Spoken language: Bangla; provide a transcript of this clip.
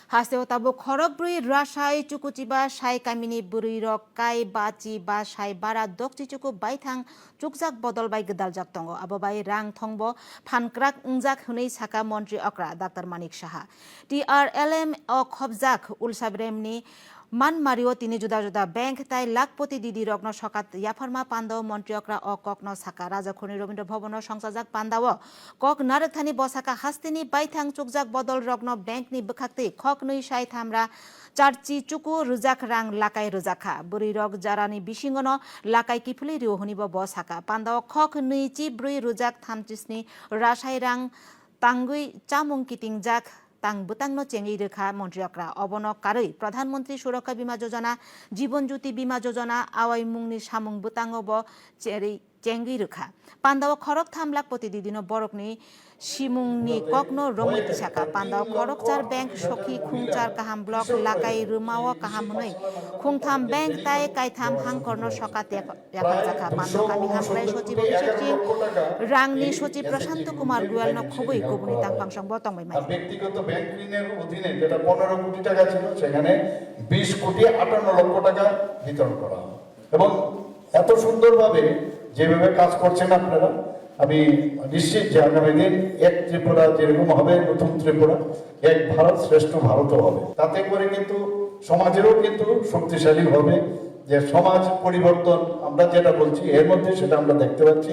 Haseo tabo khorok brui rasai chukuchiba sai kamini buri rok kai bachi ba sai bara dokchi chuku baithang chukjak bodol bai gedal jak tongo abo bai rang thongbo phankrak ungjak hunei saka mantri okra Dr. Manik Saha TRLM o khobjak ulsabremni মান মারিও তিনি জুদা জুদা ব্যাংক তাই লাখপতি দিদি রগ্ন সকাত ইয়াফারমা পান্দাও মন্ত্রীয়করা ও ককন সাকা রাজাখনি রবীন্দ্র ভবন সংসাজাক পান্দাও কক নারকথানি বসাকা হাস্তিনি বাইথাং চুকজাক বদল রগ্ন ব্যাংকনি বখাকতে খক নই সাই থামরা চারচি চুকু রুজাক রাং লাকাই রুজাখা বুড়ি রগ জারানি বিশিঙ্গন লাকাই কিফুলি রিও হনিব বসাকা পান্দাও খক নই চি ব্রুই রুজাক থামচিসনি রাসাই রাং তাঙ্গুই চামুং কিতিং জাক তাং বুতাংনো চেঙ্গি রেখা মন্ত্রীয়করা অবন কারই প্রধানমন্ত্রী সুরক্ষা বিমা যোজনা জীবন জ্যোতি বিমা যোজনা আওয়াই মুংনি সামুং বুতাঙ্গব চেরি চেঙ্গি রেখা পান্দাও খরক থামলাক প্রতিদিন বরকনি সিমুংনি ককনো রমৈ তিসাকা পান্দাও খরক চার ব্যাংক সখি খুংচার কাহাম ব্লক লাকাই রুমাও কাহাম হनै খুংথাম ব্যাংক তাই কাইথাম হাংকর্ণ সকাতে জাখা পান্দাও কামি হামরাই সচিব অভিষেক সিং রাংনি সচিব প্রশান্ত কুমার গোয়ালনো খবই কবুনি তাং পাংসং বতংবাই মাই ব্যক্তিগত ব্যাংক ঋণের অধীনে যেটা 15 কোটি টাকা ছিল সেখানে 20 কোটি 58 লক্ষ টাকা বিতরণ করা হয় এবং এত সুন্দরভাবে যেভাবে কাজ করছেন আপনারা আমি নিশ্চিত যে আগামী দিন এক ত্রিপুরা যেরকম হবে নতুন ত্রিপুরা এক ভারত শ্রেষ্ঠ ভারতও হবে তাতে করে কিন্তু সমাজেরও কিন্তু শক্তিশালী হবে যে সমাজ পরিবর্তন আমরা যেটা বলছি এর মধ্যে সেটা আমরা দেখতে পাচ্ছি।